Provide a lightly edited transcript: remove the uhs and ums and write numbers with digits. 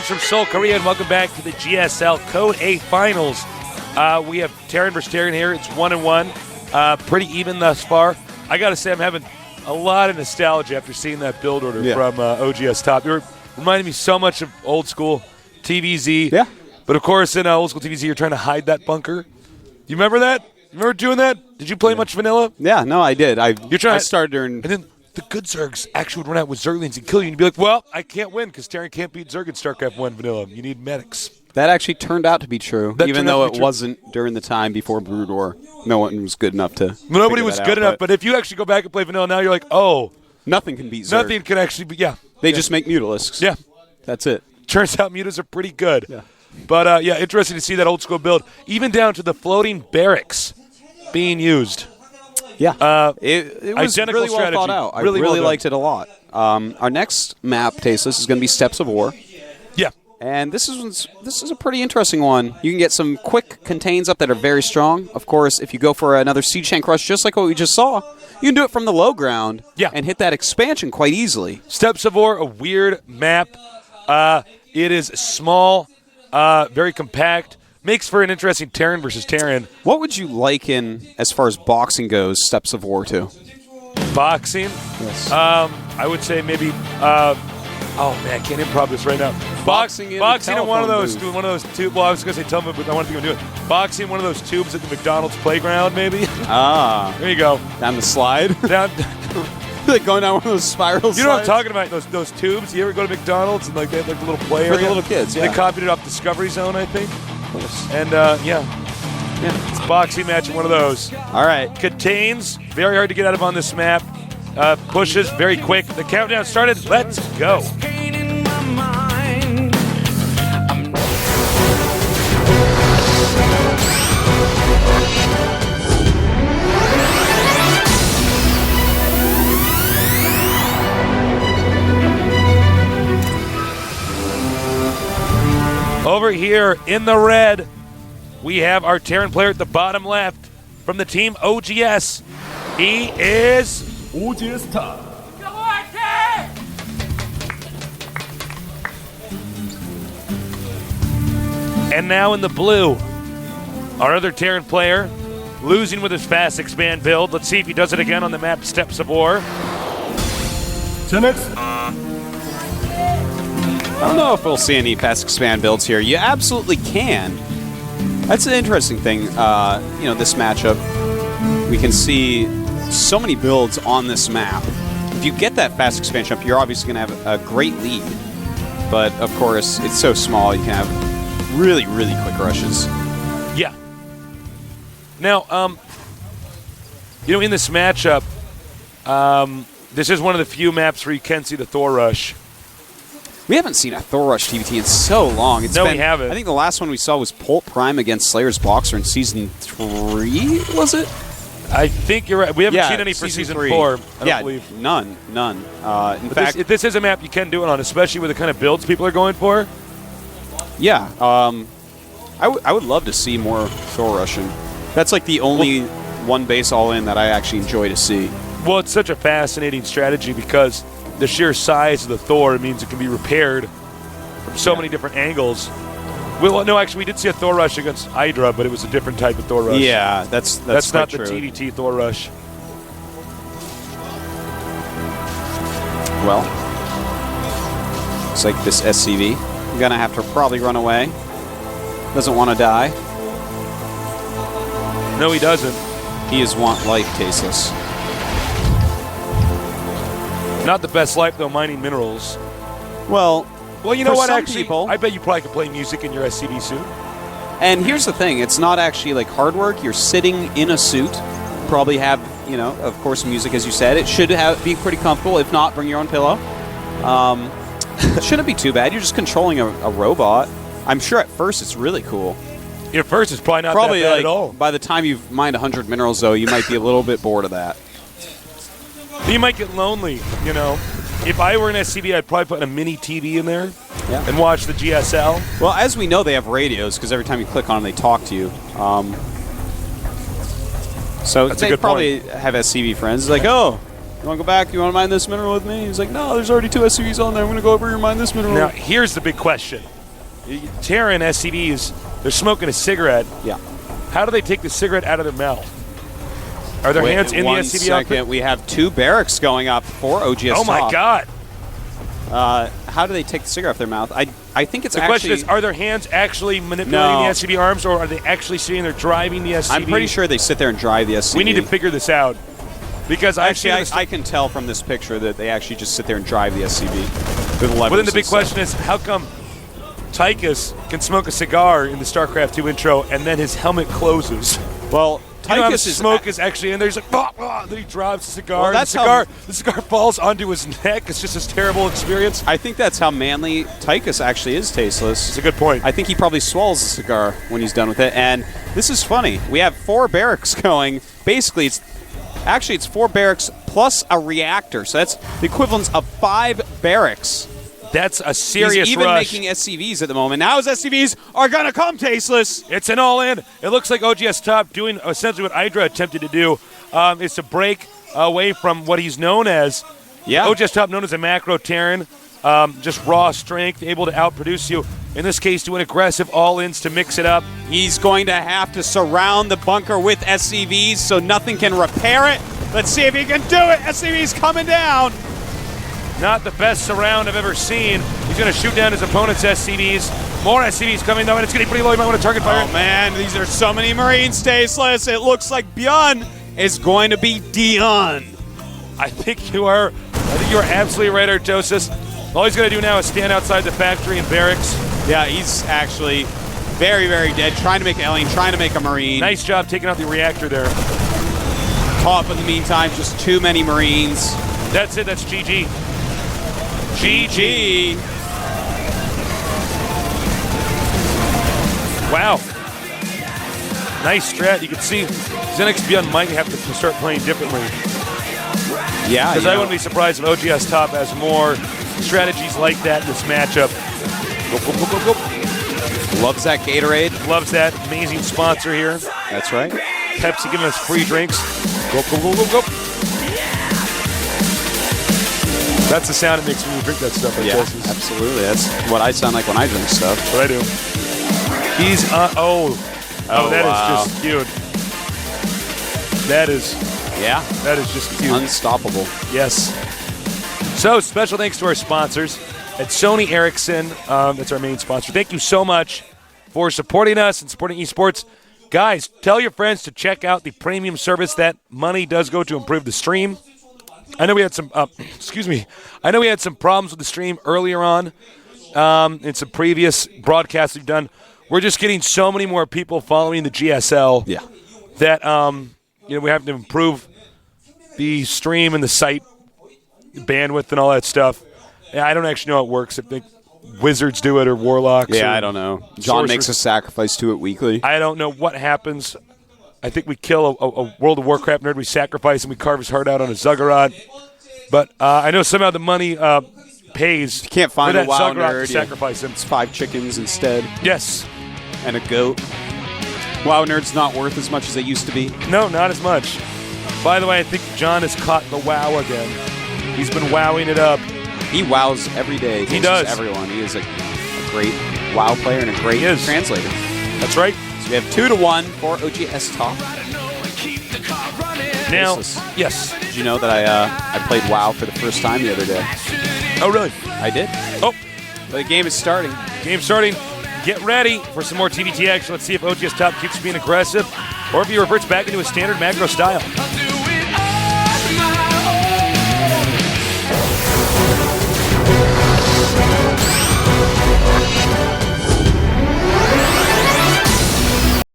Greetings from Seoul, Korea, and welcome back to the GSL Code A Finals. We have Terran versus Terran here. It's 1-1. Pretty even thus far. I got to say, I'm having a lot of nostalgia after seeing that build order from OGS Top. You were reminding me so much of old school TVZ. Yeah. But, of course, in old school TVZ, you're trying to hide that bunker. You remember that? You remember doing that? Did you play much vanilla? Yeah, no, I did. I started during... And then the good Zergs actually would run out with Zerglings and kill you, and you'd be like, well, I can't win because Terran can't beat Zerg in StarCraft 1 vanilla. You need medics. That actually turned out to be true, even though it wasn't during the time before Brood War. No one was good enough to Nobody was good enough, but if you actually go back and play vanilla now, you're like, oh. Nothing can beat Zerg. Nothing can actually be, They just make Mutalisks. Yeah. That's it. Turns out Mutas are pretty good. Yeah. But, interesting to see that old school build, even down to the floating barracks being used. Yeah. It was identical really well strategy. thought out. I Really really well liked it a lot. Our next map, Tasteless, is going to be Steps of War. Yeah. And this is a pretty interesting one. You can get some quick contains up that are very strong. Of course, if you go for another Siege Tank Rush, just like what we just saw, you can do it from the low ground and hit that expansion quite easily. Steps of War, a weird map. It is small, very compact. Makes for an interesting Terran versus Terran. What would you liken, as far as boxing goes, Steps of War to? Boxing? Yes. I would say maybe... oh, man, I can't improv this right now. Boxing in one of those tubes. Well, I was going to say telephone, but I want to do it. Boxing in one of those tubes at the McDonald's playground, maybe. There you go. Down the slide? Down... like going down one of those spirals. You know what I'm talking about? Those tubes. You ever go to McDonald's and they have the little play area? For the little kids, yeah. They copied it off Discovery Zone, I think. And, it's a boxing match in one of those. All right. Contains, very hard to get out of on this map. Pushes, very quick. The countdown started. Let's go. Over here in the red, we have our Terran player at the bottom left from the team OGS. He is OGS Top. And now in the blue, our other Terran player, losing with his fast expand build. Let's see if he does it again on the map Steps of War. Next. I don't know if we'll see any fast expand builds here. You absolutely can. That's an interesting thing. This matchup, we can see so many builds on this map. If you get that fast expansion up, you're obviously going to have a great lead. But, of course, it's so small, you can have really, really quick rushes. Yeah. Now, in this matchup, this is one of the few maps where you can see the Thor Rush. We haven't seen a Thor Rush TVT in so long. We haven't. I think the last one we saw was Pult Prime against Slayer's Boxer in Season 3, was it? I think you're right. We haven't seen any for Season 4, I don't believe. None. In fact, if this is a map you can do it on, especially with the kind of builds people are going for. Yeah. I would love to see more Thor Rushing. That's like the only one base all-in that I actually enjoy to see. Well, it's such a fascinating strategy because the sheer size of the Thor means it can be repaired from so many different angles. Well, no, actually, we did see a Thor Rush against Hydra, but it was a different type of Thor Rush. Yeah, that's not true. The TDT Thor Rush. Well, looks like this SCV. I'm going to have to probably run away. Doesn't want to die. No, he doesn't. He is want life, Tasteless. Not the best life, though, mining minerals. Well, you know what, some actually, people, I bet you probably could play music in your SCV suit. And here's the thing. It's not actually like hard work. You're sitting in a suit. Probably have, of course, music, as you said. It should be pretty comfortable. If not, bring your own pillow. It shouldn't be too bad. You're just controlling a robot. I'm sure at first it's really cool. At first, it's probably not that bad at all. By the time you've mined 100 minerals, though, you might be a little bit bored of that. You might get lonely, If I were an SCV, I'd probably put a mini TV in there and watch the GSL. Well, as we know, they have radios because every time you click on them, they talk to you. So That's they probably have SCV friends. It's like, oh, You want to go back? You want to mine this mineral with me? He's like, no, there's already 2 SCVs on there. I'm going to go over here and mine this mineral. Now, here's the big question. Terran SCVs, they're smoking a cigarette. Yeah. How do they take the cigarette out of their mouth? Are their hands in the SCV second. outfit? We have 2 barracks going up for OGS Oh, my top. God. How do they take the cigarette off their mouth? I think it's the question is, are their hands actually manipulating the SCV arms, or are they actually sitting there driving the SCV? I'm pretty sure they sit there and drive the SCV. We need to figure this out. Because I can tell from this picture that they actually just sit there and drive the SCV with levers. But then the big question is, how come Tychus can smoke a cigar in the StarCraft 2 intro and then his helmet closes? Well, Tychus smoke is actually in there. He's like, then he drives the cigar. Well, that's the cigar falls onto his neck. It's just this terrible experience. I think that's how manly Tychus actually is, Tasteless. It's a good point. I think he probably swallows the cigar when he's done with it. And this is funny. We have 4 barracks going. Basically, it's 4 barracks plus a reactor. So that's the equivalent of 5 barracks. That's a serious He's even rush. making SCVs at the moment. Now his SCVs are going to come, Tasteless. It's an all-in. It looks like OGS Top doing essentially what Hydra attempted to do, is to break away from what he's known as. Yeah. OGS Top known as a macro Terran, just raw strength, able to outproduce you. In this case, doing aggressive all-ins to mix it up. He's going to have to surround the bunker with SCVs so nothing can repair it. Let's see if he can do it. SCVs coming down. Not the best surround I've ever seen. He's going to shoot down his opponent's SCVs. More SCVs coming, though, and it's getting pretty low. You might want to target fire. Oh, man, these are so many Marines, Tasteless. It looks like Byun is going to be done. I think you are absolutely right, Artosis. All he's going to do now is stand outside the factory and barracks. Yeah, he's actually very, very dead. Trying to make an alien, trying to make a Marine. Nice job taking out the reactor there. Top in the meantime, just too many Marines. That's it. That's GG. GG. Wow. Nice strat. You can see Xenix Byun might have to start playing differently. Yeah. Because I wouldn't be surprised if OGS Top has more strategies like that in this matchup. Go. Loves that Gatorade. Loves that. Amazing sponsor here. That's right. Pepsi giving us free drinks. Go. That's the sound it makes when you drink that stuff. Yeah, absolutely. That's what I sound like when I drink stuff. That's what I do. He's that wow. is just cute. That is just cute. Unstoppable. Yes. So special thanks to our sponsors at Sony Ericsson. That's our main sponsor. Thank you so much for supporting us and supporting esports. Guys, tell your friends to check out the premium service. That money does go to improve the stream. I know we had some I know we had some problems with the stream earlier on in some previous broadcasts we've done. We're just getting so many more people following the GSL that we have to improve the stream and the site bandwidth and all that stuff. Yeah, I don't actually know how it works. I think wizards do it or warlocks. Yeah, I don't know. John makes a sacrifice to it weekly. I don't know what happens. I think we kill a World of Warcraft nerd, we sacrifice him, we carve his heart out on a Zuggurat. But I know somehow the money pays. You can't find a WoW Zuggurat nerd. to sacrifice him. It's 5 chickens instead. Yes. And a goat. WoW nerd's not worth as much as they used to be. No, not as much. By the way, I think John has caught the WoW again. He's been wowing it up. He wows every day. He does. Everyone. He is a great WoW player and a great translator. That's right. So we have 2-1 for OGS Top. Now, yes. Did you know that I played WoW for the first time the other day? Oh, really? I did. Oh. But the game is starting. Game's starting. Get ready for some more TVT action. Let's see if OGS Top keeps being aggressive or if he reverts back into his standard macro style.